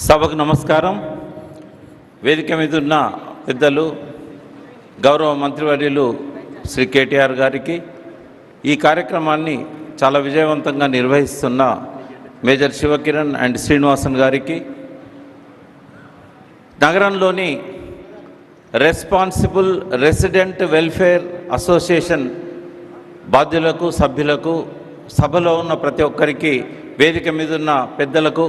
సభకు నమస్కారం. వేదిక మీద ఉన్న పెద్దలు, గౌరవ మంత్రివర్యులు శ్రీ KTR గారికి, ఈ కార్యక్రమాన్ని చాలా విజయవంతంగా నిర్వహిస్తున్న మేజర్ శివకిరణ్ అండ్ శ్రీనివాసన్ గారికి, నగరంలోని రెస్పాన్సిబుల్ రెసిడెంట్ వెల్ఫేర్ అసోసియేషన్ బాధ్యులకు, సభ్యులకు, సభలో ఉన్న ప్రతి ఒక్కరికి, వేదిక మీద ఉన్న పెద్దలకు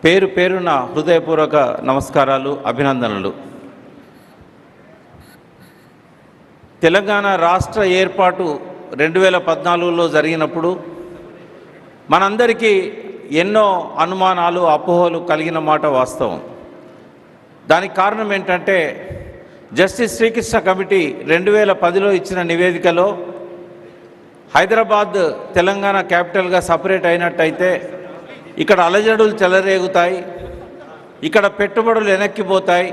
పేరు పేరున హృదయపూర్వక నమస్కారాలు, అభినందనలు. తెలంగాణ రాష్ట్ర ఏర్పాటు 2014లో జరిగినప్పుడు మనందరికీ ఎన్నో అనుమానాలు, అపోహలు కలిగిన మాట వాస్తవం. దానికి కారణం ఏంటంటే, జస్టిస్ శ్రీకృష్ణ కమిటీ 2010లో ఇచ్చిన నివేదికలో హైదరాబాద్ తెలంగాణ క్యాపిటల్గా సపరేట్ అయినట్టయితే ఇక్కడ అలజడులు చెలరేగుతాయి, ఇక్కడ పెట్టుబడులు వెనక్కిపోతాయి,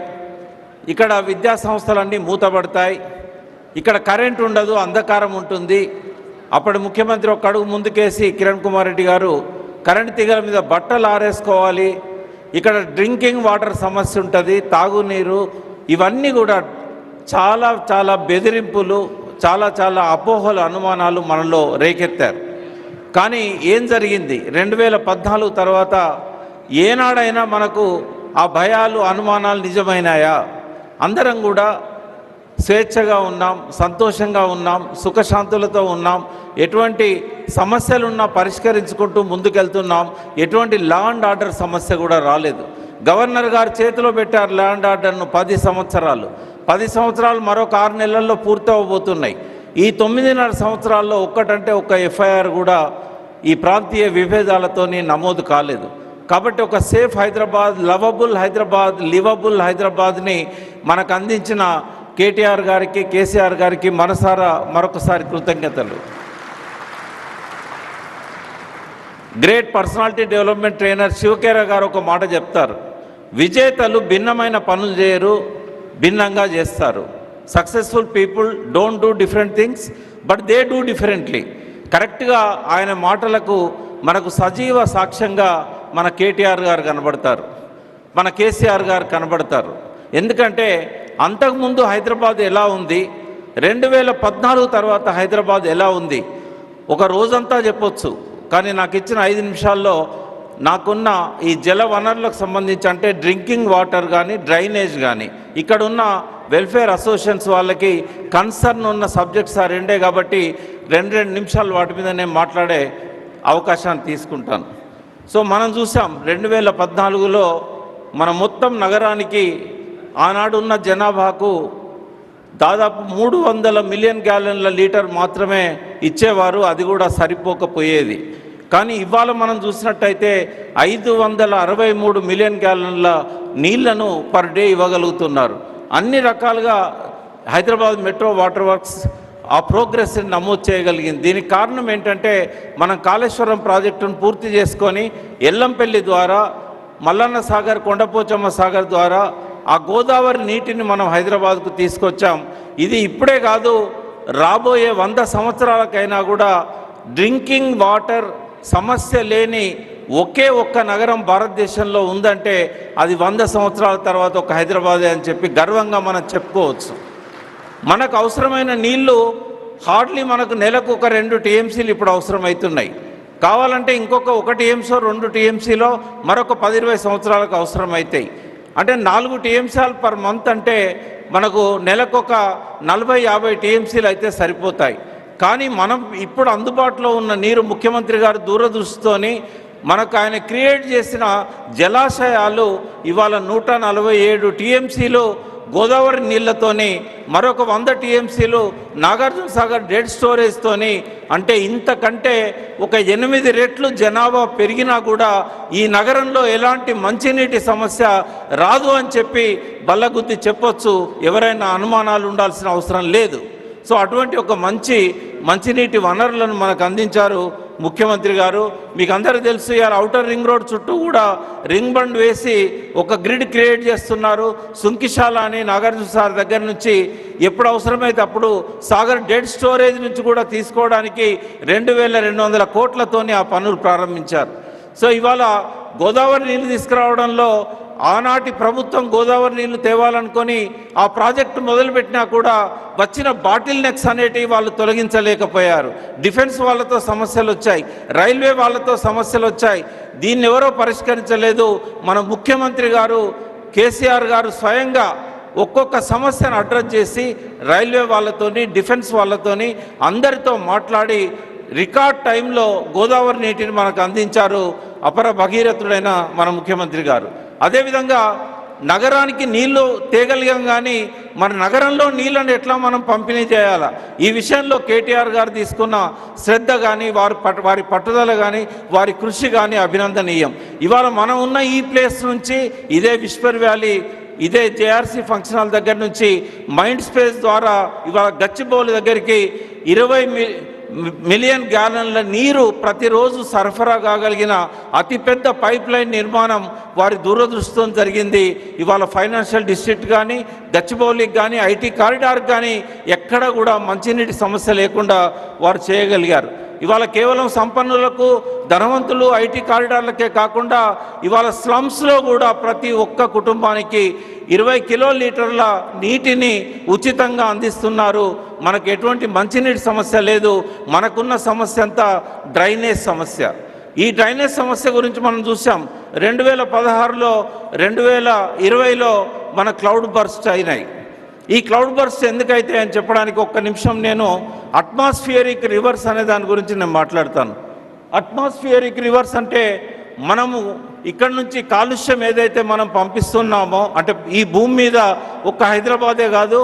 ఇక్కడ విద్యా సంస్థలన్నీ మూతపడతాయి, ఇక్కడ కరెంట్ ఉండదు, అంధకారం ఉంటుంది. అప్పటి ముఖ్యమంత్రి ఒక అడుగు ముందుకేసి కిరణ్ కుమార్ రెడ్డి గారు కరెంట్ తీగల మీద బట్టలు ఆరేసుకోవాలి, ఇక్కడ డ్రింకింగ్ వాటర్ సమస్య ఉంటుంది, తాగునీరు, ఇవన్నీ కూడా చాలా చాలా బెదిరింపులు, చాలా చాలా అపోహలు, అనుమానాలు మనలో రేకెత్తారు. కానీ ఏం జరిగింది? 2014 తర్వాత ఏనాడైనా మనకు ఆ భయాలు, అనుమానాలు నిజమైనాయా? అందరం కూడా స్వేచ్ఛగా ఉన్నాం, సంతోషంగా ఉన్నాం, సుఖశాంతులతో ఉన్నాం, ఎటువంటి సమస్యలున్నా పరిష్కరించుకుంటూ ముందుకెళ్తున్నాం. ఎటువంటి లా అండ్ ఆర్డర్ సమస్య కూడా రాలేదు. గవర్నర్ గారు చేతిలో పెట్టారు లా అండ్ ఆర్డర్ను 10 సంవత్సరాలు. 10 సంవత్సరాలు మరొక 6 నెలల్లో పూర్తవబోతున్నాయి. ఈ 9.5 సంవత్సరాల్లో ఒక్కటంటే ఒక్క FIR కూడా ఈ ప్రాంతీయ విభేదాలతోని నమోదు కాలేదు. కాబట్టి ఒక safe Hyderabad, lovable Hyderabad, livable హైదరాబాద్ని మనకు అందించిన KTR గారికి, KCR గారికి మనసారా మరొకసారి కృతజ్ఞతలు. గ్రేట్ పర్సనాలిటీ డెవలప్మెంట్ ట్రైనర్ శివకేర గారు ఒక మాట చెప్తారు: విజేతలు భిన్నమైన పనులు చేయరు, భిన్నంగా చేస్తారు. Successful people don't do different things, but they do differently. కరెక్ట్గా ఆయన మాటలకు మనకు సజీవ సాక్ష్యంగా మన KTR గారు కనబడతారు, మన KCR గారు కనబడతారు. ఎందుకంటే అంతకుముందు హైదరాబాద్ ఎలా ఉంది, 2014 తర్వాత హైదరాబాద్ ఎలా ఉంది, ఒక రోజంతా చెప్పొచ్చు. కానీ నాకు ఇచ్చిన 5 నిమిషాల్లో నాకున్న ఈ జల వనరులకు సంబంధించి, అంటే డ్రింకింగ్ వాటర్ కానీ, డ్రైనేజ్ కానీ, ఇక్కడున్న వెల్ఫేర్ అసోసియేషన్స్ వాళ్ళకి కన్సర్న్ ఉన్న సబ్జెక్ట్స్ ఆ రెండే. కాబట్టి 2 నిమిషాలు వాటి మీద నేను మాట్లాడే అవకాశాన్ని తీసుకుంటాను. సో మనం చూసాం 2014లో మన మొత్తం నగరానికి ఆనాడున్న జనాభాకు దాదాపు 300 మిలియన్ గ్యాలన్ల లీటర్ మాత్రమే ఇచ్చేవారు, అది కూడా సరిపోకపోయేది. కానీ ఇవాళ మనం చూసినట్టయితే 563 మిలియన్ గ్యాలన్ల నీళ్లను పర్ డే ఇవ్వగలుగుతున్నారు. అన్ని రకాలుగా హైదరాబాద్ మెట్రో వాటర్ వర్క్స్ ఆ ప్రోగ్రెస్ని నమోదు చేయగలిగింది. దీనికి కారణం ఏంటంటే, మనం కాళేశ్వరం ప్రాజెక్టును పూర్తి చేసుకొని ఎల్లంపల్లి ద్వారా, మల్లన్న సాగర్, కొండపోచమ్మ సాగర్ ద్వారా ఆ గోదావరి నీటిని మనం హైదరాబాద్కు తీసుకొచ్చాం. ఇది ఇప్పుడే కాదు, రాబోయే 100 సంవత్సరాలకైనా కూడా డ్రింకింగ్ వాటర్ సమస్య లేని ఒకే ఒక్క నగరం భారతదేశంలో ఉందంటే అది 100 సంవత్సరాల తర్వాత ఒక హైదరాబాదే అని చెప్పి గర్వంగా మనం చెప్పుకోవచ్చు. మనకు అవసరమైన నీళ్లు హార్డ్లీ మనకు నెలకు ఒక 2 TMCలు ఇప్పుడు అవసరమవుతున్నాయి. కావాలంటే ఇంకొక 1 TMC 2 TMCలో మరొక 10-20 సంవత్సరాలకు అవసరమవుతాయి. అంటే 4 TMCలు పర్ మంత్ అంటే మనకు నెలకొక 40-50 TMCలు అయితే సరిపోతాయి. కానీ మనం ఇప్పుడు అందుబాటులో ఉన్న నీరు, ముఖ్యమంత్రి గారు దూరదృష్టితోని మనకు ఆయన క్రియేట్ చేసిన జలాశయాలు ఇవాళ 147 TMCలు గోదావరి నీళ్లతోని, మరొక 100 TMCలు నాగార్జున సాగర్ డెడ్ స్టోరేజ్తోని, అంటే ఇంతకంటే ఒక 8 రెట్లు జనాభా పెరిగినా కూడా ఈ నగరంలో ఎలాంటి మంచినీటి సమస్య రాదు అని చెప్పి బల్లగుద్ది చెప్పొచ్చు. ఎవరైనా అనుమానాలు ఉండాల్సిన అవసరం లేదు. సో అటువంటి ఒక మంచినీటి వనరులను మనకు అందించారు ముఖ్యమంత్రి గారు. మీకు అందరికీ తెలుసు, ఇవాళ ఔటర్ రింగ్ రోడ్ చుట్టూ కూడా రింగ్ బండ్ వేసి ఒక గ్రిడ్ క్రియేట్ చేస్తున్నారు. సుంకిశాల అని నాగార్జున సాగర్ దగ్గర నుంచి ఎప్పుడు అవసరమైతే అప్పుడు సాగర్ డెడ్ స్టోరేజ్ నుంచి కూడా తీసుకోవడానికి 2200 కోట్లతోని ఆ పనులు ప్రారంభించారు. సో ఇవాళ గోదావరి నీళ్లు తీసుకురావడంలో ఆనాటి ప్రభుత్వం గోదావరి నీళ్లు తేవాలనుకొని ఆ ప్రాజెక్టు మొదలుపెట్టినా కూడా వచ్చిన బాటిల్ నెక్స్ అనేటివి వాళ్ళు తొలగించలేకపోయారు. డిఫెన్స్ వాళ్ళతో సమస్యలు వచ్చాయి, రైల్వే వాళ్ళతో సమస్యలు వచ్చాయి. దీన్ని ఎవరో పరిష్కరించలేదు. మన ముఖ్యమంత్రి గారు కేసీఆర్ గారు స్వయంగా ఒక్కొక్క సమస్యను అడ్రస్ చేసి రైల్వే వాళ్ళతోని, డిఫెన్స్ వాళ్ళతోని అందరితో మాట్లాడి రికార్డ్ టైంలో గోదావరి నీటిని మనకు అందించారు అపర భగీరథుడైన మన ముఖ్యమంత్రి గారు. అదేవిధంగా నగరానికి నీళ్లు తేగలిగాం, కానీ మన నగరంలో నీళ్ళని ఎట్లా మనం పంపిణీ చేయాలా, ఈ విషయంలో కేటీఆర్ గారు తీసుకున్న శ్రద్ధ కానీ వారి పట్టుదల కానీ వారి కృషి కానీ అభినందనీయం. ఇవాళ మనం ఉన్న ఈ ప్లేస్ నుంచి ఇదే విస్పర్ వ్యాలీ, ఇదే JRC ఫంక్షన్ హాల్ దగ్గర నుంచి మైండ్ స్పేస్ ద్వారా ఇవాళ గచ్చిబౌలి దగ్గరికి 20 మిలియన్ గ్యాలన్ల నీరు ప్రతిరోజు సరఫరా కాగలిగిన అతిపెద్ద పైప్ లైన్ నిర్మాణం వారి దూరదృష్టితో జరిగింది. ఇవాళ ఫైనాన్షియల్ డిస్ట్రిక్ట్ కానీ, గచ్చిబౌలికి కానీ, IT కారిడార్కి కానీ ఎక్కడ కూడా మంచినీటి సమస్య లేకుండా వారు చేయగలిగారు. ఇవాళ కేవలం సంపన్నులకు, ధనవంతులు, IT కారిడార్లకే కాకుండా ఇవాళ స్లమ్స్లో కూడా ప్రతి ఒక్క కుటుంబానికి 20 కిలోలీటర్ల నీటిని ఉచితంగా అందిస్తున్నారు. మనకు ఎటువంటి మంచినీటి సమస్య లేదు. మనకున్న సమస్య అంతా డ్రైనేజ్ సమస్య. ఈ డ్రైనేజ్ సమస్య గురించి మనం చూసాం. 2016లో 2020లో మన క్లౌడ్ బర్స్ట్ అయినాయి. ఈ క్లౌడ్ బర్స్ట్ ఎందుకైతే అని చెప్పడానికి ఒక్క నిమిషం నేను అట్మాస్ఫియరిక్ రివర్స్ అనే దాని గురించి నేను మాట్లాడతాను. అట్మాస్ఫియరిక్ రివర్స్ అంటే మనము ఇక్కడ నుంచి కాలుష్యం ఏదైతే మనం పంపిస్తున్నామో, అంటే ఈ భూమి మీద ఒక్క హైదరాబాదే కాదు,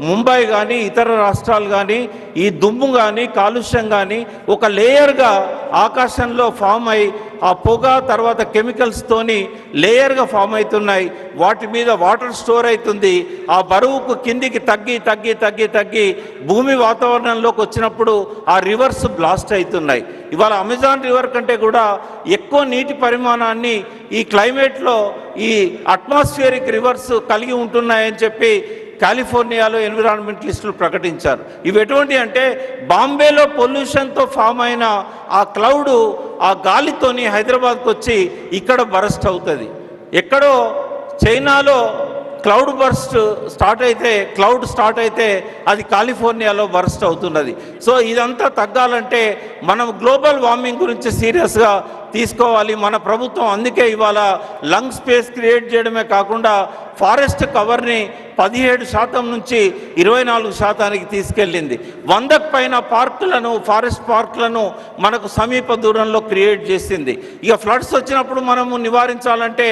ముంబై కానీ ఇతర రాష్ట్రాలు కానీ ఈ దుమ్ము కానీ కాలుష్యం కానీ ఒక లేయర్గా ఆకాశంలో ఫామ్ అయి ఆ పొగ తర్వాత కెమికల్స్తోని లేయర్గా ఫామ్ అవుతున్నాయి. వాటి మీద వాటర్ స్టోర్ అవుతుంది. ఆ బరువుకు కిందికి తగ్గి తగ్గి తగ్గి తగ్గి భూమి వాతావరణంలోకి వచ్చినప్పుడు ఆ రివర్స్ బ్లాస్ట్ అవుతున్నాయి. ఇవాళ అమెజాన్ రివర్ కంటే కూడా ఎక్కువ నీటి పరిమాణాన్ని ఈ క్లైమేట్లో ఈ అట్మాస్ఫియరిక్ రివర్స్ కలిగి ఉంటున్నాయని చెప్పి కాలిఫోర్నియాలో ఎన్విరాన్మెంటలిస్టులు ప్రకటించారు. ఇవి ఎటువంటి అంటే బాంబేలో పొల్యూషన్తో ఫామ్ అయిన ఆ క్లౌడ్ ఆ గాలితోని హైదరాబాద్కి వచ్చి ఇక్కడ బరస్ట్ అవుతుంది. ఎక్కడో చైనాలో క్లౌడ్ స్టార్ట్ అయితే అది కాలిఫోర్నియాలో బర్స్ట్ అవుతున్నది. సో ఇదంతా తగ్గాలంటే మనం గ్లోబల్ వార్మింగ్ గురించి సీరియస్గా తీసుకోవాలి. మన ప్రభుత్వం అందుకే ఇవాళ లంగ్ స్పేస్ క్రియేట్ చేయడమే కాకుండా ఫారెస్ట్ కవర్ని 17% నుంచి 24% తీసుకెళ్ళింది. 100కు పైన ఫారెస్ట్ పార్కులను మనకు సమీప దూరంలో క్రియేట్ చేసింది. ఇక ఫ్లడ్స్ వచ్చినప్పుడు మనము నివారించాలంటే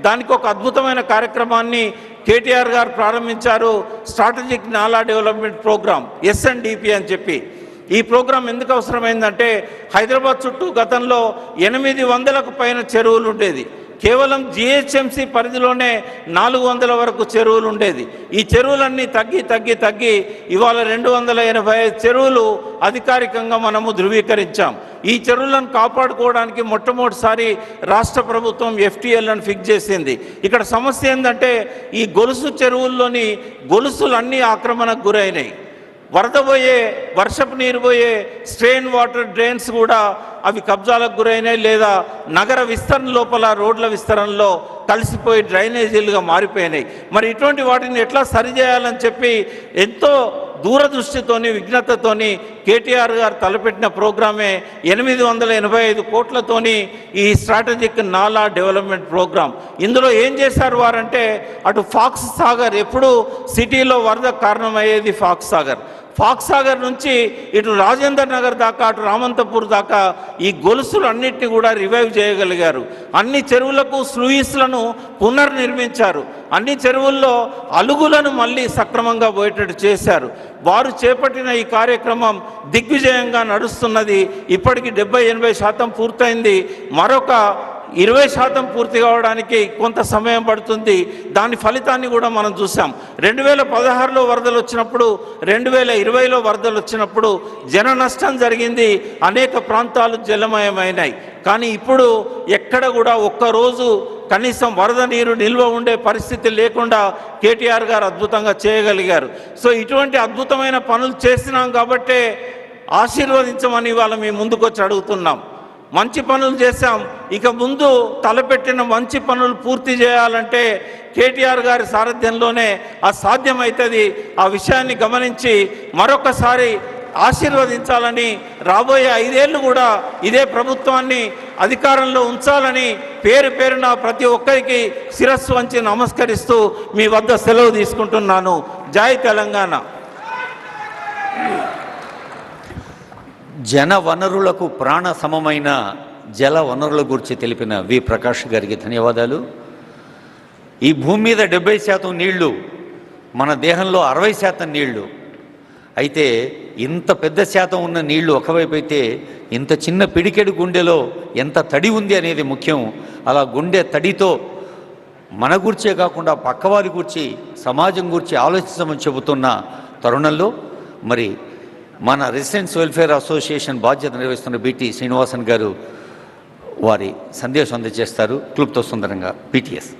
దానికి ఒక అద్భుతమైన కార్యక్రమాన్ని కేటీఆర్ గారు ప్రారంభించారు. స్ట్రాటజిక్ నాలా డెవలప్మెంట్ ప్రోగ్రామ్ SNDP అని చెప్పి. ఈ ప్రోగ్రాం ఎందుకు అవసరమైందంటే హైదరాబాద్ చుట్టూ గతంలో 800కు పైన చెరువులు ఉండేది. కేవలం GHMC పరిధిలోనే 400 వరకు చెరువులు ఉండేది. ఈ చెరువులన్నీ తగ్గి తగ్గి తగ్గి ఇవాళ 285 చెరువులు అధికారికంగా మనము ధృవీకరించాం. ఈ చెరువులను కాపాడుకోవడానికి మొట్టమొదటిసారి రాష్ట్ర ప్రభుత్వం FTLను ఫిక్స్ చేసింది. ఇక్కడ సమస్య ఏంటంటే ఈ గొలుసు చెరువుల్లోని గొలుసులన్నీ ఆక్రమణకు గురైనాయి. వర్షపు నీరు పోయే స్ట్రెయిన్ వాటర్ డ్రైన్స్ కూడా అవి కబ్జాలకు గురైనాయి, లేదా నగర విస్తరణ లోపల రోడ్ల విస్తరణలో కలిసిపోయి డ్రైనేజీలుగా మారిపోయినాయి. మరి ఇటువంటి వాటిని ఎట్లా సరిచేయాలని చెప్పి ఎంతో దూరదృష్టితోని విఘ్నతతోని కేటీఆర్ గారు తలపెట్టిన ప్రోగ్రామే 885 కోట్లతోని ఈ స్ట్రాటజిక్ నాలా డెవలప్మెంట్ ప్రోగ్రాం. ఇందులో ఏం చేశారు వారంటే అటు ఫాక్స్ సాగర్, ఎప్పుడు సిటీలో వరదకు కారణమయ్యేది ఫాక్స్ సాగర్ నుంచి ఇటు రాజేందర్ నగర్ దాకా, అటు రామంతపూర్ దాకా ఈ గొలుసులు అన్నిటిని కూడా రివైవ్ చేయగలిగారు. అన్ని చెరువులకు స్లూయిస్లను పునర్నిర్మించారు. అన్ని చెరువుల్లో అలుగులను మళ్ళీ సక్రమంగా పోయేటట్టు చేశారు. వారు చేపట్టిన ఈ కార్యక్రమం దిగ్విజయంగా నడుస్తున్నది. ఇప్పటికి 70-80% పూర్తయింది. మరొక 20% పూర్తి కావడానికి కొంత సమయం పడుతుంది. దాని ఫలితాన్ని కూడా మనం చూసాం. 2016లో వరదలు వచ్చినప్పుడు, 2020లో వరదలు వచ్చినప్పుడు జన నష్టం జరిగింది. అనేక ప్రాంతాలు జలమయమైనాయి. కానీ ఇప్పుడు ఎక్కడ కూడా ఒక్కరోజు కనీసం వరద నీరు నిల్వ ఉండే పరిస్థితి లేకుండా కేటీఆర్ గారు అద్భుతంగా చేయగలిగారు. సో ఇటువంటి అద్భుతమైన పనులు చేసినాం కాబట్టే ఆశీర్వదించమని ఇవాళ మేము ముందుకొచ్చి అడుగుతున్నాం. మంచి పనులు చేశాం. ఇక ముందు తలపెట్టిన మంచి పనులు పూర్తి చేయాలంటే కేటీఆర్ గారి సారథ్యంలోనే సాధ్యమవుతుంది. ఆ విషయాన్ని గమనించి మరొకసారి ఆశీర్వదించాలని, రాబోయే 5 ఏళ్ళు కూడా ఇదే ప్రభుత్వాన్ని అధికారంలో ఉంచాలని పేరు పేరున ప్రతి ఒక్కరికి శిరస్సు వంచి నమస్కరిస్తూ మీ వద్ద సెలవు తీసుకుంటున్నాను. జై తెలంగాణ. జన వనరులకు ప్రాణ సమమైన జల వనరుల గురించి తెలిపిన వి ప్రకాష్ గారికి ధన్యవాదాలు. ఈ భూమి మీద 70% నీళ్లు, మన దేహంలో 60% నీళ్లు. అయితే ఇంత పెద్ద శాతం ఉన్న నీళ్లు ఒకవైపు అయితే ఇంత చిన్న పిడికెడు గుండెలో ఎంత తడి ఉంది అనేది ముఖ్యం. అలా గుండె తడితో మన గురించే కాకుండా పక్కవారి గురించి, సమాజం గురించి ఆలోచించమని చెబుతున్న తరుణంలో మరి మన రెసిడెంట్స్ వెల్ఫేర్ అసోసియేషన్ బాధ్యత నిర్వహిస్తున్న బిటి శ్రీనివాసన్ గారు వారి సందేశం అందజేస్తారు. క్లుప్త సుందరంగా పిటిఎస్.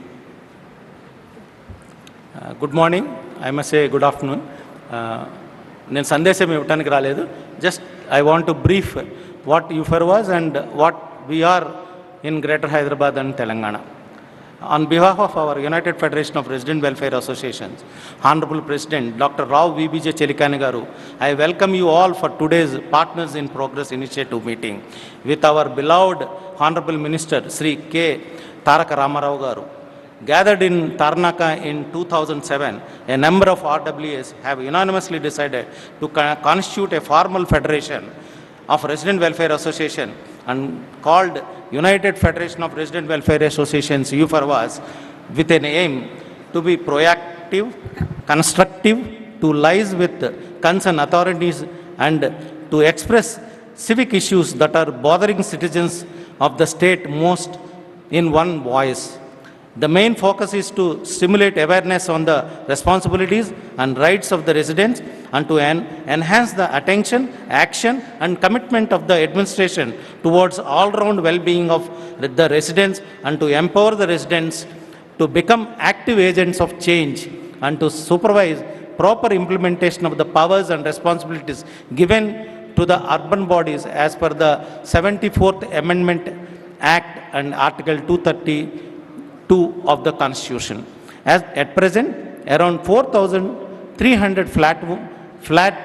Good morning, I must say good afternoon. నేను సందేశం ఇవ్వడానికి రాలేదు. Just I want to brief what you were was and what we are in greater Hyderabad and Telangana. On behalf of our United Federation of Resident Welfare Associations, Honorable President Dr. Rao VBJ Chelikani Garu, I welcome you all for today's Partners in Progress Initiative meeting with our beloved Honorable Minister Sri K. Taraka Ramarao Garu. Gathered in Tarnaka in 2007, a number of RWAs have unanimously decided to constitute a formal federation of Resident Welfare Association and called United Federation of Resident Welfare Associations UFRWAS, with an aim to be proactive, constructive, to liaise with concerned authorities and to express civic issues that are bothering citizens of the state most in one voice. The main focus is to stimulate awareness on the responsibilities and rights of the residents and to enhance the attention, action and commitment of the administration towards all-round well-being of the residents and to empower the residents to become active agents of change and to supervise proper implementation of the powers and responsibilities given to the urban bodies as per the 74th Amendment Act and Article 232 of the Constitution. As at present, around 4,300 flat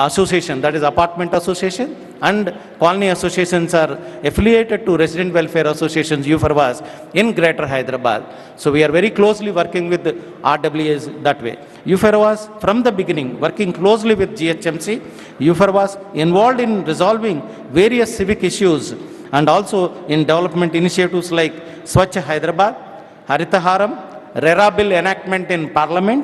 association, that is apartment association and colony associations are affiliated to resident welfare associations UFRWAS in Greater Hyderabad. So we are very closely working with the RWAs that way. UFRWAS from the beginning working closely with GHMC, UFRWAS involved in resolving various civic issues and also in development initiatives like Swachh Hyderabad, Haritaharam, RERA bill enactment in Parliament,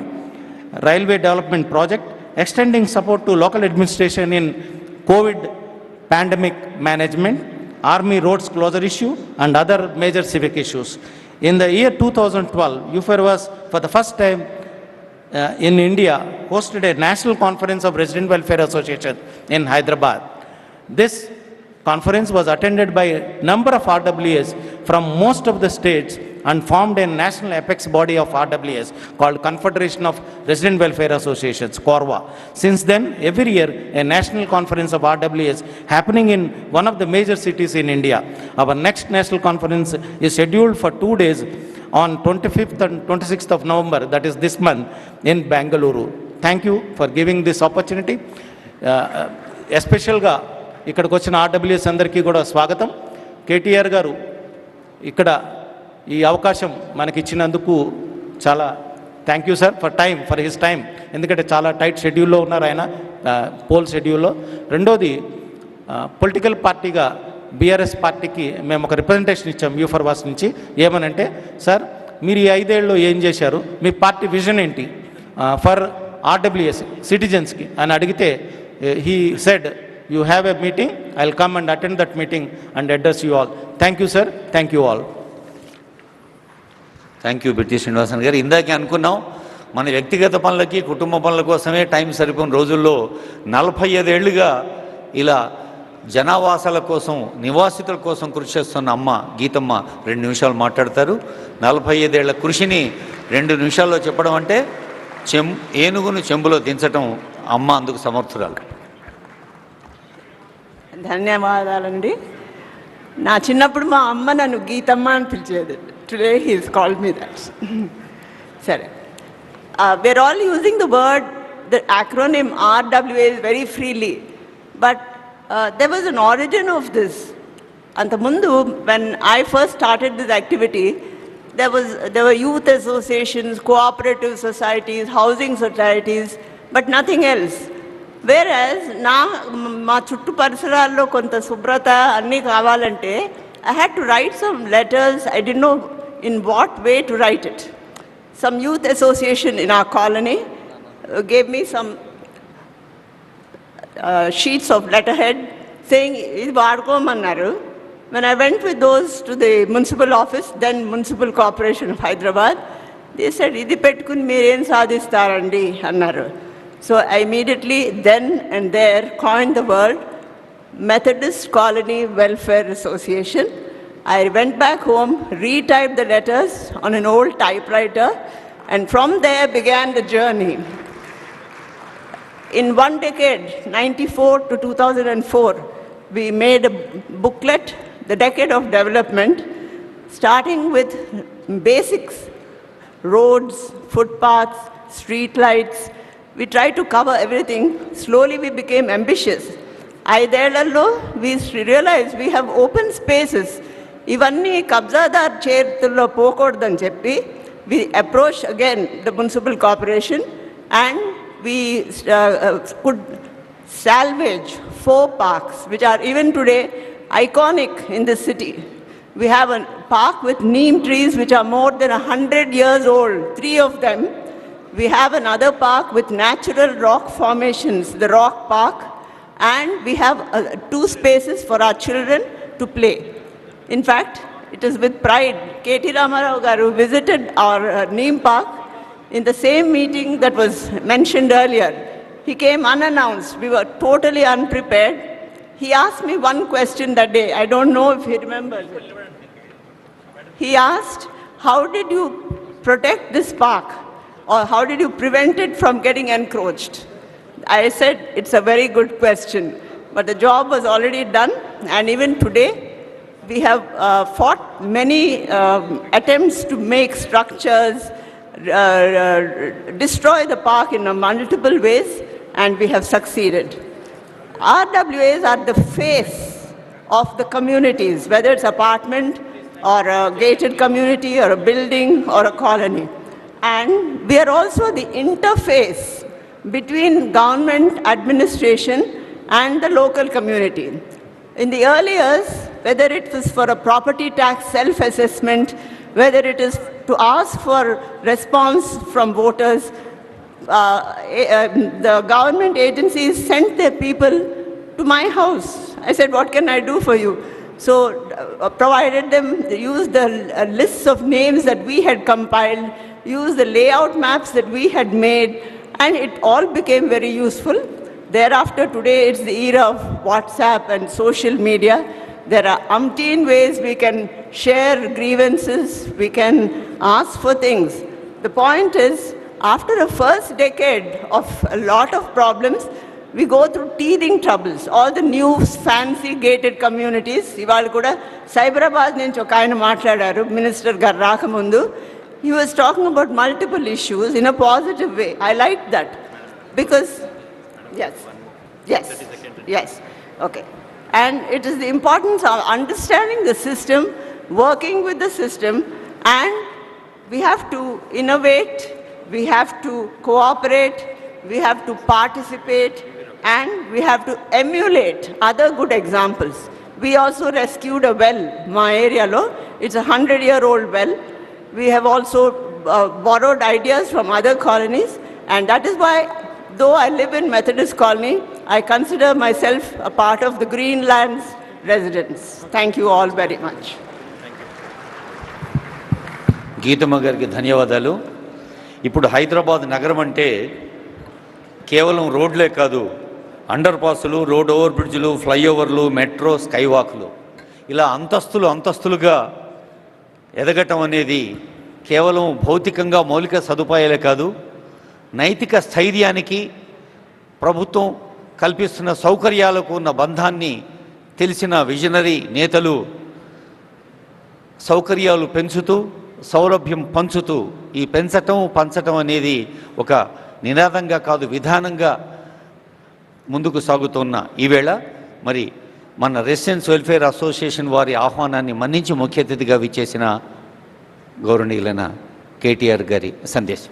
Railway Development Project, extending support to local administration in COVID pandemic management, Army roads closure issue and other major civic issues. In the year 2012, UFRWAS for the first time in India hosted a national conference of Resident Welfare Association in Hyderabad. This conference was attended by a number of RWAs from most of the states and formed a national apex body of RWAs called Confederation of Resident Welfare Associations, CORWA. Since then, every year, a national conference of RWAs happening in one of the major cities in India. Our next national conference is scheduled for 2 days on 25th and 26th of November, that is this month, in Bangalore. Thank you for giving this opportunity. Especially ఇక్కడికి వచ్చిన RWS అందరికీ కూడా స్వాగతం. కేటీఆర్ గారు ఇక్కడ ఈ అవకాశం మనకి ఇచ్చినందుకు చాలా thank you sir for his time. ఎందుకంటే చాలా టైట్ షెడ్యూల్లో ఉన్నారు ఆయన, పోల్ షెడ్యూల్లో. రెండోది పొలిటికల్ పార్టీగా బీఆర్ఎస్ పార్టీకి మేము ఒక రిప్రజెంటేషన్ ఇచ్చాం UFRWAS నుంచి. ఏమనంటే, సార్ మీరు ఈ 5 ఏళ్ళలో ఏం చేశారు, మీ పార్టీ విజన్ ఏంటి ఫర్ RWAS సిటిజన్స్కి అని అడిగితే he said, you have a meeting, I'll come and attend that meeting and address you all. Thank you sir, thank you all. Thank you BT Srinivasan garu. ఇందాకే అనుకున్నాం మన వ్యక్తిగత పనులకి కుటుంబ పనుల కోసమే టైం సరిపోయిన రోజుల్లో 45 ఏళ్ళుగా ఇలా జనావాసాల కోసం, నివాసితుల కోసం కృషి చేస్తున్న అమ్మ గీతమ్మ 2 నిమిషాలు మాట్లాడతారు. 45 ఏళ్ల కృషిని 2 నిమిషాల్లో చెప్పడం అంటే ఏనుగును చెంబులో దించటం. అమ్మ అందుకు సమర్థురాలు. ధన్యవాదాలండి. నా చిన్నప్పుడు మా అమ్మ నన్ను గీతమ్మ అని పిలిచేది. Today he is called me that. సరే, we're all using the word, the acronym RWA very freely, but there was an origin of this. Antamundu, when I first started this activity, there were youth associations, cooperative societies, housing societies, but nothing else. Whereas మా చుట్టూ పరిసరాల్లో కొంత శుభ్రత అన్నీ కావాలంటే I had to write some letters. I didn't know in what way to write it. Some youth association in our colony gave me some sheets of letterhead saying ఇది వాడుకోమన్నారు. When I went with those to the municipal office, then Municipal Corporation of Hyderabad, they said, ఇది పెట్టుకుని మీరేం సాధిస్తారండి అన్నారు. So I immediately then and there coined the word Methodist Colony Welfare Association. I went back home, retyped the letters on an old typewriter, and from there began the journey. In one decade, 94 to 2004, we made a booklet, The Decade of Development, starting with basics, roads, footpaths, street lights. We tried to cover everything. Slowly we became ambitious. ఐదేళ్లలో we realized we have open spaces. ఇవన్నీ కబ్జాదార్ చేతుల్లో పోకూడదని చెప్పి we approached again the municipal corporation, and we could salvage 4 parks which are even today iconic in the city. We have a park with neem trees which are more than 100 years old, 3 of them. We have another park with natural rock formations, the Rock Park, and we have 2 spaces for our children to play. In fact, it is with pride, KTR garu visited our Neem Park in the same meeting that was mentioned earlier. He came unannounced. We were totally unprepared. He asked me one question that day. I don't know if he remembers it. He asked, how did you protect this park? Or how did you prevent it from getting encroached? I said, it's a very good question. But the job was already done. And even today, we have fought many attempts to make structures, destroy the park in multiple ways, and we have succeeded. RWAs are the face of the communities, whether it's apartment or a gated community or a building or a colony. And we are also the interface between government administration and the local community. In the early years, whether it was for a property tax self-assessment, whether it is to ask for response from voters, the government agencies sent their people to my house. I said, what can I do for you? So provided them, used the lists of names that we had compiled, used the layout maps that we had made, and it all became very useful. Thereafter, today it's the era of WhatsApp and social media. There are umpteen ways we can share grievances, we can ask for things. The point is, after a first decade of a lot of problems, we go through teething troubles. All the new fancy gated communities, ivalu kuda Cyberabad nunchi oka ayana matladaru, Minister garu rakamundu. He was talking about multiple issues in a positive way. I liked that because, yes, okay. And it is the importance of understanding the system, working with the system, and we have to innovate, we have to cooperate, we have to participate, and we have to emulate other good examples. We also rescued a well, my area lo. It's a 100-year-old well. We have also borrowed ideas from other colonies, and that is why, though I live in Methodist Colony, I consider myself a part of the Greenlands residents. Thank you all very much. Geethamma గారికి ధన్యవాదాలు. ఇప్పుడు హైదరాబాద్ నగరం అంటే కేవలం రోడ్లే కాదు, under పాసులు, road over బ్రిడ్జ్లు, ఫ్లైఓవర్లు, metro, స్కైవాక్లు, ఇలా అంతస్తులుగా ఎదగటం అనేది కేవలం భౌతికంగా మౌలిక సదుపాయాలే కాదు, నైతిక స్థైర్యానికి ప్రభుత్వం కల్పిస్తున్న సౌకర్యాలకు ఉన్న బంధాన్ని తెలిసిన విజనరీ నేతలు సౌకర్యాలు పెంచుతూ సౌలభ్యం పంచుతూ ఈ పంచటం అనేది ఒక నినాదంగా కాదు విధానంగా ముందుకు సాగుతున్న ఈవేళ మరి మన రెసిడెన్స్ వెల్ఫేర్ అసోసియేషన్ వారి ఆహ్వానాన్ని మన్నించి ముఖ్య అతిథిగా విచ్చేసిన గౌరవనీయులైన KTR గారి సందేశం.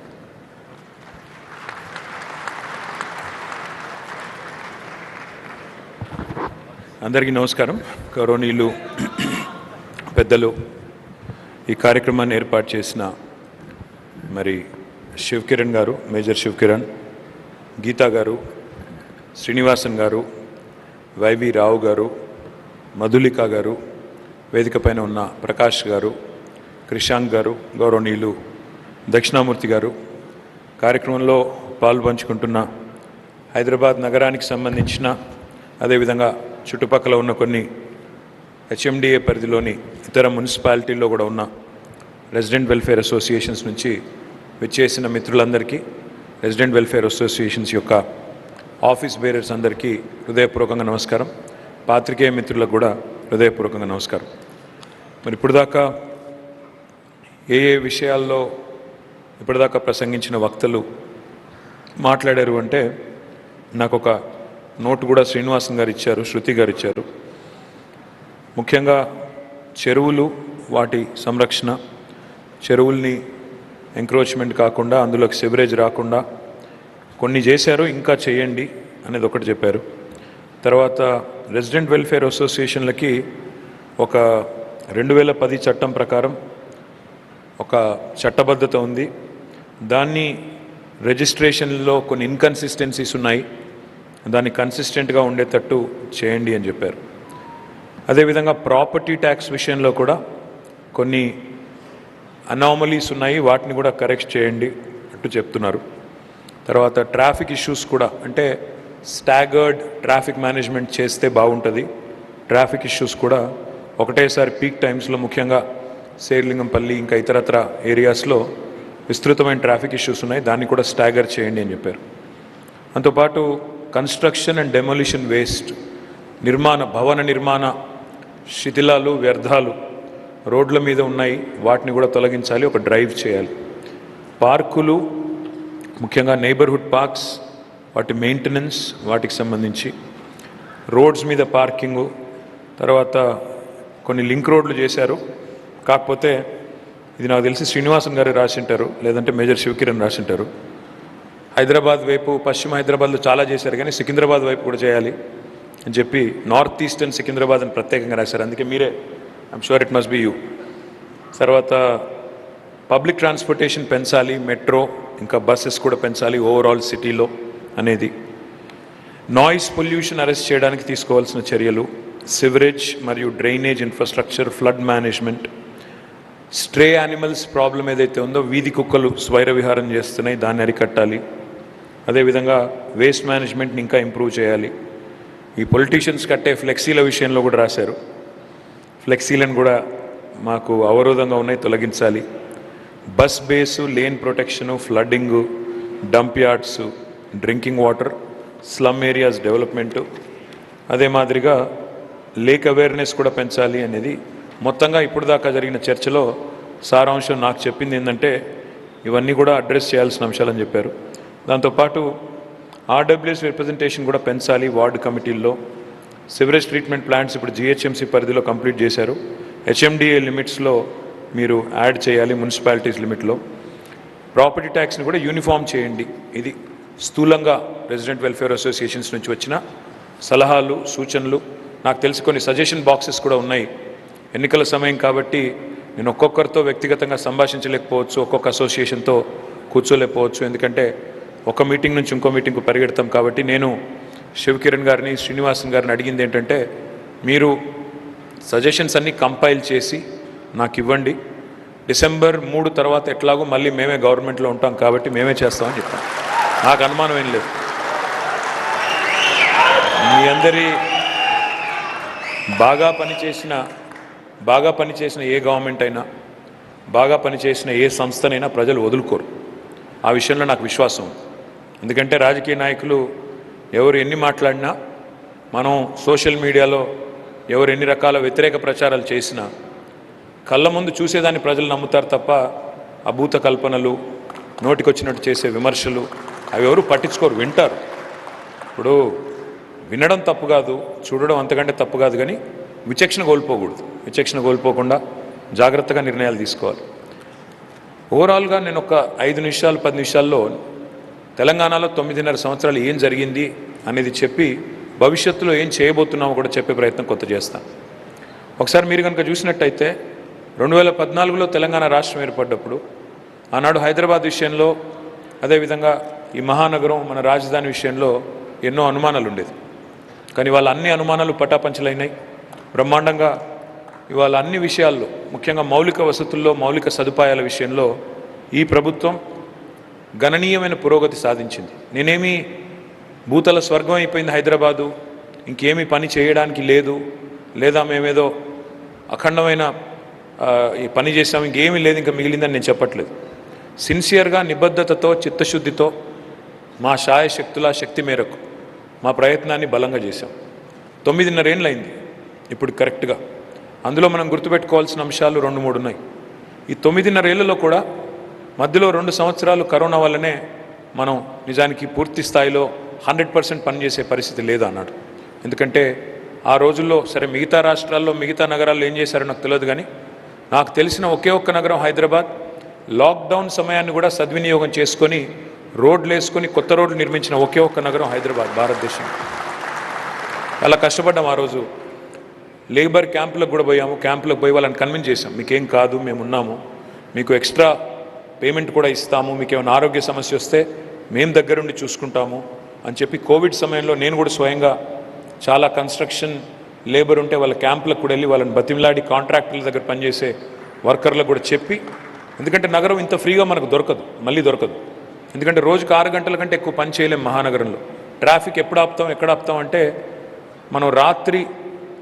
అందరికీ నమస్కారం. గౌరవనీయులు పెద్దలు, ఈ కార్యక్రమాన్ని ఏర్పాటు చేసిన మరి శివ్ కిరణ్ గారు, మేజర్ శివ్ కిరణ్, గీతా గారు, శ్రీనివాసన్ గారు, వైవి రావు గారు, మధులిక గారు, వేదిక పైన ఉన్న ప్రకాష్ గారు, క్రిషాంక్ గారు, గౌరవనీయులు దక్షిణామూర్తి గారు, కార్యక్రమంలో పాల్పంచుకుంటున్న హైదరాబాద్ నగరానికి సంబంధించిన అదేవిధంగా చుట్టుపక్కల ఉన్న కొన్ని HMDA పరిధిలోని ఇతర మున్సిపాలిటీల్లో కూడా ఉన్న రెసిడెంట్ వెల్ఫేర్ అసోసియేషన్స్ నుంచి విచ్చేసిన మిత్రులందరికీ, రెసిడెంట్ వెల్ఫేర్ అసోసియేషన్స్ యొక్క ఆఫీస్ బేరర్స్ అందరికీ హృదయపూర్వకంగా నమస్కారం. పాత్రికేయ మిత్రులకు కూడా హృదయపూర్వకంగా నమస్కారం. మరి ఇప్పటిదాకా ఏ విషయాల్లో ఇప్పటిదాకా ప్రసంగించిన వక్తలు మాట్లాడారు అంటే నాకు ఒక నోటు కూడా శ్రీనివాసన్ గారు ఇచ్చారు, శృతి గారు ఇచ్చారు. ముఖ్యంగా చెరువులు, వాటి సంరక్షణ, చెరువుల్ని ఎంక్రోచ్మెంట్ కాకుండా అందులోకి సివరేజ్ రాకుండా కొన్ని చేశారు, ఇంకా చేయండి అనేది ఒకటి చెప్పారు. తర్వాత రెసిడెంట్ వెల్ఫేర్ అసోసియేషన్లకి ఒక 2010 చట్టం ప్రకారం ఒక చట్టబద్ధత ఉంది. దాన్ని రిజిస్ట్రేషన్లో కొన్ని ఇన్కన్సిస్టెన్సీస్ ఉన్నాయి, దాన్ని కన్సిస్టెంట్గా ఉండేటట్టు చేయండి అని చెప్పారు. అదేవిధంగా ప్రాపర్టీ ట్యాక్స్ విషయంలో కూడా కొన్ని అనామలీస్ ఉన్నాయి, వాటిని కూడా కరెక్ట్ చేయండి అంటూ చెప్తున్నారు. తర్వాత ట్రాఫిక్ ఇష్యూస్ కూడా, అంటే స్టాగర్డ్ ట్రాఫిక్ మేనేజ్మెంట్ చేస్తే బాగుంటుంది. ట్రాఫిక్ ఇష్యూస్ కూడా ఒకటేసారి పీక్ టైమ్స్లో ముఖ్యంగా శేర్లింగంపల్లి ఇంకా ఇతరత్ర ఏరియాస్లో విస్తృతమైన ట్రాఫిక్ ఇష్యూస్ ఉన్నాయి, దాన్ని కూడా స్టాగర్ చేయండి అని చెప్పారు. అంతోపాటు కన్స్ట్రక్షన్ అండ్ డెమోలిషన్ వేస్ట్, భవన నిర్మాణ శిథిలాలు, వ్యర్థాలు రోడ్ల మీద ఉన్నాయి, వాటిని కూడా తొలగించాలి, ఒక డ్రైవ్ చేయాలి. పార్కులు, ముఖ్యంగా నైబర్హుడ్ పార్క్స్, వాటి మెయింటెనెన్స్, వాటికి సంబంధించి రోడ్స్ మీద పార్కింగు, తర్వాత కొన్ని లింక్ రోడ్లు చేశారు. కాకపోతే ఇది నాకు తెలిసి శ్రీనివాసన్ గారు రాసింటారు, లేదంటే మేజర్ శివకిరణ్ రాసింటారు. హైదరాబాద్ వైపు, పశ్చిమ హైదరాబాద్లో చాలా చేశారు, కానీ సికింద్రాబాద్ వైపు కూడా చేయాలి అని చెప్పి నార్త్ ఈస్టర్న్ సికింద్రాబాద్ అని ప్రత్యేకంగా రాశారు. అందుకే మీరే, I'm sure it must be you. తర్వాత పబ్లిక్ ట్రాన్స్పోర్టేషన్ పెంచాలి, మెట్రో ఇంకా బస్సెస్ కూడా పెంచాలి ఓవరాల్ సిటీలో అనేది. నాయిస్ పొల్యూషన్ అరెస్ట్ చేయడానికి తీసుకోవాల్సిన చర్యలు, సివరేజ్ మరియు drainage infrastructure, flood management, stray animals problem ఏదైతే ఉందో, వీధి కుక్కలు స్వైర విహారం చేస్తున్నాయి, దాన్ని అరికట్టాలి. అదేవిధంగా వేస్ట్ మేనేజ్మెంట్ని ఇంకా ఇంప్రూవ్ చేయాలి. ఈ పొలిటీషియన్స్ కట్టే ఫ్లెక్సీల విషయంలో కూడా రాశారు, ఫ్లెక్సీలను కూడా మాకు అవరోధంగా ఉన్నాయి, తొలగించాలి. Bus bays, lane protection, flooding, dump yards, drinking water, slum areas development, అదే మాదిరిగా లేక్ అవేర్నెస్ కూడా పెంచాలి అనేది మొత్తంగా ఇప్పుడు దాకా జరిగిన చర్చలో సారాంశం. నాకు చెప్పింది ఏంటంటే ఇవన్నీ కూడా అడ్రస్ చేయాల్సిన అంశాలని చెప్పారు. దాంతోపాటు RWS రిప్రజెంటేషన్ కూడా పెంచాలి వార్డు కమిటీల్లో. సివరేజ్ ట్రీట్మెంట్ ప్లాంట్స్ ఇప్పుడు GHMC పరిధిలో కంప్లీట్ చేశారు, HMDA లిమిట్స్లో మీరు యాడ్ చేయాలి, మున్సిపాలిటీస్ లిమిట్లో. ప్రాపర్టీ ట్యాక్స్ని కూడా యూనిఫామ్ చేయండి. ఇది స్థూలంగా రెసిడెంట్ వెల్ఫేర్ అసోసియేషన్స్ నుంచి వచ్చిన సలహాలు, సూచనలు. నాకు తెలిసి కొన్ని సజెషన్ బాక్సెస్ కూడా ఉన్నాయి. ఎన్నికల సమయం కాబట్టి నేను ఒక్కొక్కరితో వ్యక్తిగతంగా సంభాషించలేకపోవచ్చు, ఒక్కొక్క అసోసియేషన్తో కూర్చోలేకపోవచ్చు, ఎందుకంటే ఒక మీటింగ్ నుంచి ఇంకో మీటింగ్కు పరిగెడతాం. కాబట్టి నేను శివ్ కిరణ్ గారిని, శ్రీనివాసన్ గారిని అడిగింది ఏంటంటే, మీరు సజెషన్స్ అన్నీ కంపైల్ చేసి నాకు ఇవ్వండి. డిసెంబర్ 3 తర్వాత ఎట్లాగో మళ్ళీ మేమే గవర్నమెంట్లో ఉంటాం కాబట్టి మేమే చేస్తామని చెప్పాం. నాకు అనుమానం ఏం లేదు. మీ అందరి బాగా పనిచేసిన ఏ గవర్నమెంట్ అయినా, బాగా పనిచేసిన ఏ సంస్థనైనా ప్రజలు వదులుకోరు. ఆ విషయంలో నాకు విశ్వాసం ఉంది. ఎందుకంటే రాజకీయ నాయకులు ఎవరు ఎన్ని మాట్లాడినా, మనం సోషల్ మీడియాలో ఎవరు ఎన్ని రకాల వ్యతిరేక ప్రచారాలు చేసినా కళ్ళ ముందు చూసేదాన్ని ప్రజలు నమ్ముతారు తప్ప అభూత కల్పనలు, నోటికొచ్చినట్టు చేసే విమర్శలు అవి ఎవరు పట్టించుకోరు, వింటారు. ఇప్పుడు వినడం తప్పు కాదు, చూడడం అంతకంటే తప్పు కాదు, కానీ విచక్షణ కోల్పోకూడదు. విచక్షణ కోల్పోకుండా జాగ్రత్తగా నిర్ణయాలు తీసుకోవాలి. ఓవరాల్గా నేను ఒక 5 నిమిషాలు 10 నిమిషాల్లో తెలంగాణలో 9.5 సంవత్సరాలు ఏం జరిగింది అనేది చెప్పి భవిష్యత్తులో ఏం చేయబోతున్నామో కూడా చెప్పే ప్రయత్నం కొంత చేస్తాను. ఒకసారి మీరు కనుక చూసినట్టయితే 2014లో తెలంగాణ రాష్ట్రం ఏర్పడ్డప్పుడు ఆనాడు హైదరాబాద్ విషయంలో, అదేవిధంగా ఈ మహానగరం మన రాజధాని విషయంలో ఎన్నో అనుమానాలు ఉండేది. కానీ వాళ్ళ అన్ని అనుమానాలు పటాపంచలైనాయి. బ్రహ్మాండంగా ఇవాళ అన్ని విషయాల్లో, ముఖ్యంగా మౌలిక వసతుల్లో, మౌలిక సదుపాయాల విషయంలో ఈ ప్రభుత్వం గణనీయమైన పురోగతి సాధించింది. నేనేమి భూతల స్వర్గం అయిపోయింది హైదరాబాదు, ఇంకేమీ పని చేయడానికి లేదు, లేదా మేమేదో అఖండమైన ఈ పని చేసాం ఇంకేమీ లేదు ఇంకా మిగిలిందని నేను చెప్పట్లేదు. సిన్సియర్గా, నిబద్ధతతో, చిత్తశుద్ధితో మా శాయశక్తుల శక్తి మేరకు మా ప్రయత్నాన్ని బలంగా చేశాం. 9.5 ఏళ్ళు అయింది ఇప్పుడు కరెక్ట్గా. అందులో మనం గుర్తుపెట్టుకోవాల్సిన అంశాలు 2-3 ఉన్నాయి. ఈ 9.5 ఏళ్లలో కూడా మధ్యలో 2 సంవత్సరాలు కరోనా వల్లనే మనం నిజానికి పూర్తి స్థాయిలో 100% పనిచేసే పరిస్థితి లేదు అన్నాడు. ఎందుకంటే ఆ రోజుల్లో సరే మిగతా రాష్ట్రాల్లో, మిగతా నగరాల్లో ఏం చేశారో నాకు తెలియదు, కానీ నాకు తెలిసిన ఒకే ఒక్క నగరం హైదరాబాద్. లాక్డౌన్ సమయాన్ని కూడా సద్వినియోగం చేసుకొని రోడ్లు వేసుకొని కొత్త రోడ్లు నిర్మించిన ఒకే ఒక్క నగరం హైదరాబాద్ భారతదేశం. అలా కష్టపడ్డాం. ఆ రోజు లేబర్ క్యాంపులకు కూడా పోయాము. క్యాంపులకు పోయి వాళ్ళని కన్విన్స్ చేసాం, మీకేం కాదు, మేము ఉన్నాము, మీకు ఎక్స్ట్రా పేమెంట్ కూడా ఇస్తాము, మీకు ఏమైనా ఆరోగ్య సమస్య వస్తే మేము దగ్గరుండి చూసుకుంటాము అని చెప్పి కోవిడ్ సమయంలో నేను కూడా స్వయంగా చాలా కన్స్ట్రక్షన్ లేబర్ ఉంటే వాళ్ళ క్యాంపులకు కూడా వెళ్ళి వాళ్ళని బతిమలాడి కాంట్రాక్టుల దగ్గర పనిచేసే వర్కర్లకు కూడా చెప్పి, ఎందుకంటే నగరం ఇంత ఫ్రీగా మనకు దొరకదు, మళ్ళీ దొరకదు. ఎందుకంటే రోజుకు 6 గంటల కంటే ఎక్కువ పని చేయలేం మహానగరంలో. ట్రాఫిక్ ఎప్పుడు ఆపుతాం, ఎక్కడ ఆపుతాం అంటే మనం రాత్రి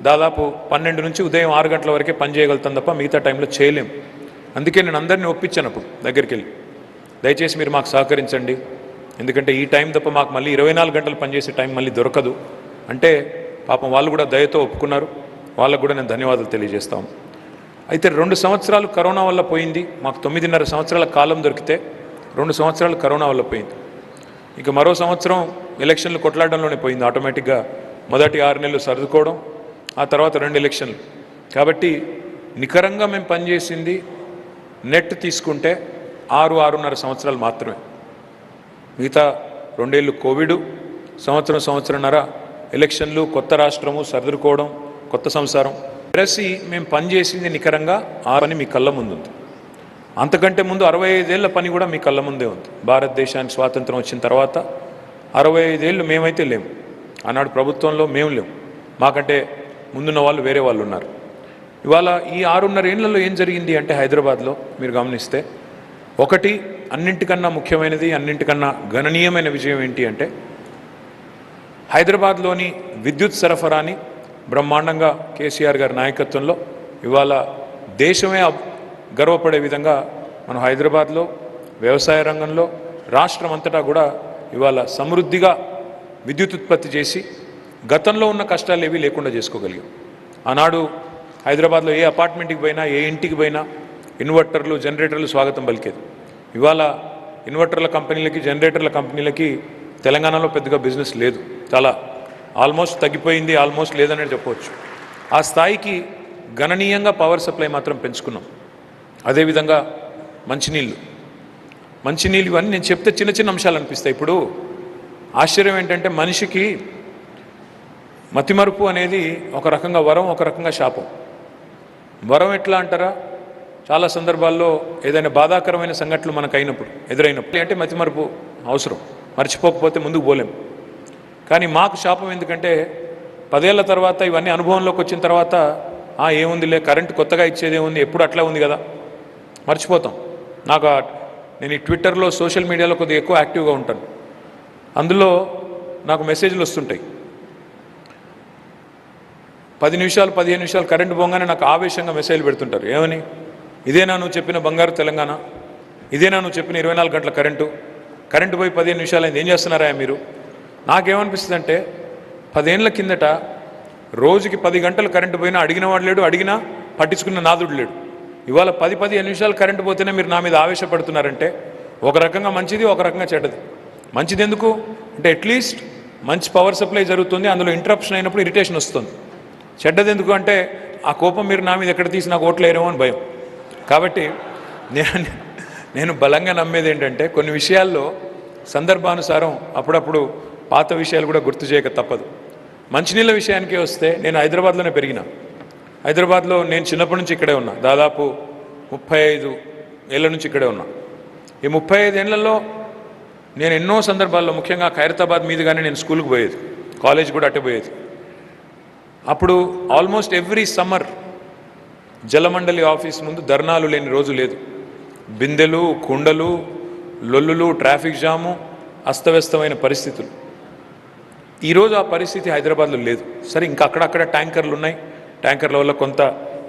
దాదాపు 12 నుంచి ఉదయం 6 గంటల వరకే పని చేయగలుగుతాం తప్ప మిగతా టైంలో చేయలేం. అందుకే నేను అందరినీ ఒప్పించాను అప్పుడు దగ్గరికి వెళ్ళి, దయచేసి మీరు మాకు సహకరించండి, ఎందుకంటే ఈ టైం తప్ప మాకు మళ్ళీ 24 గంటలు పనిచేసే టైం మళ్ళీ దొరకదు అంటే పాపం వాళ్ళు కూడా దయతో ఒప్పుకున్నారు. వాళ్ళకు కూడా నేను ధన్యవాదాలు తెలియజేస్తాను. అయితే 2 సంవత్సరాలు కరోనా వల్ల పోయింది. మాకు 9.5 సంవత్సరాల కాలం దొరికితే 2 సంవత్సరాలు కరోనా వల్ల పోయింది. ఇక మరో సంవత్సరం ఎలక్షన్లు కొట్లాడడంలోనే పోయింది ఆటోమేటిక్గా. మొదటి 6 నెలలు సర్దుకోవడం, ఆ తర్వాత 2 ఎలక్షన్లు. కాబట్టి నికరంగా మేము పనిచేసింది నెట్ తీసుకుంటే 6-6.5 సంవత్సరాలు మాత్రమే. మిగతా 2 ఏళ్ళు కోవిడ్, సంవత్సరంన్నర ఎలక్షన్లు, కొత్త రాష్ట్రము, సర్దుకోవడం, కొత్త సంసారం కలిసి మేము పనిచేసింది నికరంగా ఆ పని మీ కళ్ళ ముందు ఉంది. అంతకంటే ముందు 65 ఏళ్ల పని కూడా మీ కళ్ళ ముందే ఉంది. భారతదేశానికి స్వాతంత్రం వచ్చిన తర్వాత 65 ఏళ్ళు మేమైతే లేము, ఆనాడు ప్రభుత్వంలో మేము లేము, మాకంటే ముందున్న వాళ్ళు వేరే వాళ్ళు ఉన్నారు. ఇవాళ ఈ 6.5 ఏళ్లలో ఏం జరిగింది అంటే హైదరాబాద్లో మీరు గమనిస్తే, ఒకటి అన్నింటికన్నా ముఖ్యమైనది, అన్నింటికన్నా గణనీయమైన విజయం ఏంటి అంటే హైదరాబాద్లోని విద్యుత్ సరఫరాని బ్రహ్మాండంగా కేసీఆర్ గారి నాయకత్వంలో ఇవాళ దేశమే గర్వపడే విధంగా మనం హైదరాబాద్లో వ్యవసాయ రంగంలో రాష్ట్రం అంతటా కూడా ఇవాళ సమృద్ధిగా విద్యుత్ ఉత్పత్తి చేసి గతంలో ఉన్న కష్టాలు ఏవి లేకుండా చేసుకోగలిగాం. ఆనాడు హైదరాబాద్లో ఏ అపార్ట్మెంట్కి పోయినా, ఏ ఇంటికి పోయినా ఇన్వర్టర్లు, జనరేటర్లు స్వాగతం పలికేది. ఇవాళ ఇన్వర్టర్ల కంపెనీలకి, జనరేటర్ల కంపెనీలకి తెలంగాణలో పెద్దగా బిజినెస్ లేదు, చాలా ఆల్మోస్ట్ తగ్గిపోయింది, ఆల్మోస్ట్ లేదనే చెప్పవచ్చు. ఆ స్థాయికి గణనీయంగా పవర్ సప్లై మాత్రం పెంచుకున్నాం. అదేవిధంగా మంచినీళ్ళు ఇవన్నీ నేను చెప్తే చిన్న చిన్న అంశాలు అనిపిస్తాయి. ఇప్పుడు ఆశ్చర్యం ఏంటంటే మనిషికి మతిమరుపు అనేది ఒక రకంగా వరం, ఒక రకంగా శాపం. వరం ఎట్లా అంటారా, చాలా సందర్భాల్లో ఏదైనా బాధాకరమైన సంఘటనలు మనకు ఎదురైనప్పుడు అంటే మతిమరుపు అవసరం, మర్చిపోకపోతే ముందుకు పోలేం. కానీ మాకు శాపం ఎందుకంటే 10 ఏళ్ల తర్వాత ఇవన్నీ అనుభవంలోకి వచ్చిన తర్వాత ఏముందిలే, కరెంటు కొత్తగా ఇచ్చేదే ఉంది, ఎప్పుడు అట్లా ఉంది కదా, మర్చిపోతాం. నేను ఈ ట్విట్టర్లో, సోషల్ మీడియాలో కొద్దిగా ఎక్కువ యాక్టివ్గా ఉంటాను. అందులో నాకు మెసేజ్లు వస్తుంటాయి. 10 నిమిషాలు 15 నిమిషాలు కరెంటు పోగానే నాకు ఆవేశంగా మెసేజ్లు పెడుతుంటారు. ఏమని, ఇదేనా నువ్వు చెప్పిన బంగారు తెలంగాణ, ఇదేనా నువ్వు చెప్పిన 24 గంటల కరెంటు పోయి 15 నిమిషాలు అయింది, ఏం చేస్తున్నారా మీరు? నాకేమనిపిస్తుంది అంటే 10 ఏళ్ల కిందట రోజుకి 10 గంటలు కరెంటు పోయినా అడిగిన వాడు లేడు, అడిగినా పట్టించుకున్న నాదుడు లేడు. ఇవాళ 10-15 నిమిషాలు కరెంటు పోతేనే మీరు నా మీద ఆవేశపడుతున్నారంటే ఒక రకంగా మంచిది, ఒక రకంగా చెడ్డది. మంచిది ఎందుకు అంటే అట్లీస్ట్ మంచి పవర్ సప్లై జరుగుతుంది, అందులో ఇంటరప్షన్ అయినప్పుడు ఇరిటేషన్ వస్తుంది. చెడ్డది ఎందుకు అంటే ఆ కోపం మీరు నా మీద ఎక్కడ తీసి నాకు ఓట్లు వేయరేమో అని భయం. కాబట్టి నేను బలంగా నమ్మేది ఏంటంటే కొన్ని విషయాల్లో సందర్భానుసారం అప్పుడప్పుడు పాత విషయాలు కూడా గుర్తు చేయక తప్పదు. మంచినీళ్ళ విషయానికి వస్తే నేను హైదరాబాద్లోనే పెరిగిన. హైదరాబాద్లో నేను చిన్నప్పటి నుంచి ఇక్కడే ఉన్నా, దాదాపు 35 ఏళ్ళ నుంచి ఇక్కడే ఉన్నా. ఈ 35 ఏళ్లలో నేను ఎన్నో సందర్భాల్లో, ముఖ్యంగా ఖైరతాబాద్ మీదుగానే నేను స్కూల్కి పోయేది, కాలేజ్ కూడా అట్టే పోయేది. అప్పుడు ఆల్మోస్ట్ ఎవ్రీ సమ్మర్ జలమండలి ఆఫీస్ ముందు ధర్నాలు లేని రోజు లేదు. బిందెలు, కుండలు, లొల్లులు, ట్రాఫిక్ జాము, అస్తవ్యస్తమైన పరిస్థితులు. ఈరోజు ఆ పరిస్థితి హైదరాబాద్లో లేదు. సరే, ఇంకా అక్కడక్కడ ట్యాంకర్లు ఉన్నాయి, ట్యాంకర్ల వల్ల కొంత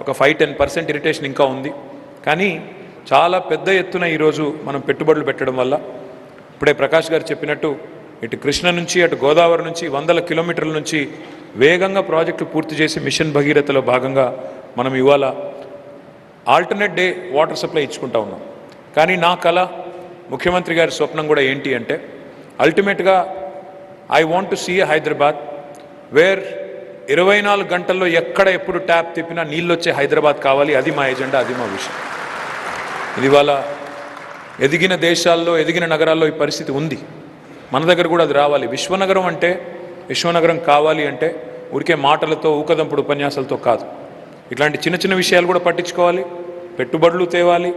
ఒక 5-10% ఇరిటేషన్ ఇంకా ఉంది. కానీ చాలా పెద్ద ఎత్తున ఈరోజు మనం పెట్టుబడులు పెట్టడం వల్ల, ఇప్పుడే ప్రకాష్ గారు చెప్పినట్టు ఇటు కృష్ణ నుంచి అటు గోదావరి నుంచి 100 కిలోమీటర్ల నుంచి వేగంగా ప్రాజెక్టు పూర్తి చేసి మిషన్ భగీరథలో భాగంగా మనం ఇవాళ ఆల్టర్నేట్ డే వాటర్ సప్లై ఇచ్చుకుంటా ఉన్నాం. కానీ నా కళ, ముఖ్యమంత్రి గారి స్వప్నం కూడా ఏంటి అంటే అల్టిమేట్గా I want to see Hyderabad where 24 గంటల్లో ఎక్కడ ఎప్పుడు ట్యాప్ తిప్పినా నీళ్ళు వచ్చే హైదరాబాద్ కావాలి. అది మా ఎజెండా, అది మా విషయం. ఇది ఇవాళ ఎదిగిన దేశాల్లో, ఎదిగిన నగరాల్లో ఈ పరిస్థితి ఉంది. మన దగ్గర కూడా అది రావాలి. విశ్వనగరం అంటే, విశ్వనగరం కావాలి అంటే ఊరికే మాటలతో, ఊకదంపుడు ఉపన్యాసాలతో కాదు. ఇట్లాంటి చిన్న చిన్న విషయాలు కూడా పట్టించుకోవాలి, పెట్టుబడులు తేవాలి,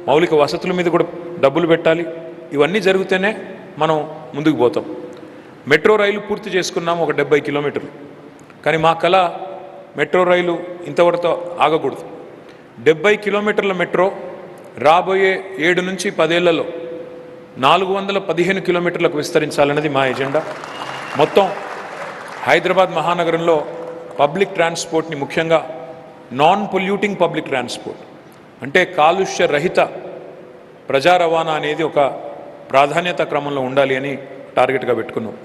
మౌలిక వసతుల మీద కూడా డబ్బులు పెట్టాలి. ఇవన్నీ జరిగితేనే మనం ముందుకు పోతాం. మెట్రో రైలు పూర్తి చేసుకున్నాము, ఒక 70 కిలోమీటర్లు. కానీ మా కళ మెట్రో రైలు ఇంతవరకు ఆగకూడదు. 70 కిలోమీటర్ల మెట్రో రాబోయే 7 నుంచి 10 ఏళ్లలో 415 కిలోమీటర్లకు విస్తరించాలన్నది మా ఎజెండా. మొత్తం హైదరాబాద్ మహానగరంలో పబ్లిక్ ట్రాన్స్పోర్ట్ని, ముఖ్యంగా నాన్ పొల్యూటింగ్ పబ్లిక్ ట్రాన్స్పోర్ట్ అంటే కాలుష్య రహిత ప్రజా రవాణా అనేది ఒక ప్రాధాన్యత క్రమంలో ఉండాలి అని టార్గెట్గా పెట్టుకున్నాం.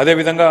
అదేవిధంగా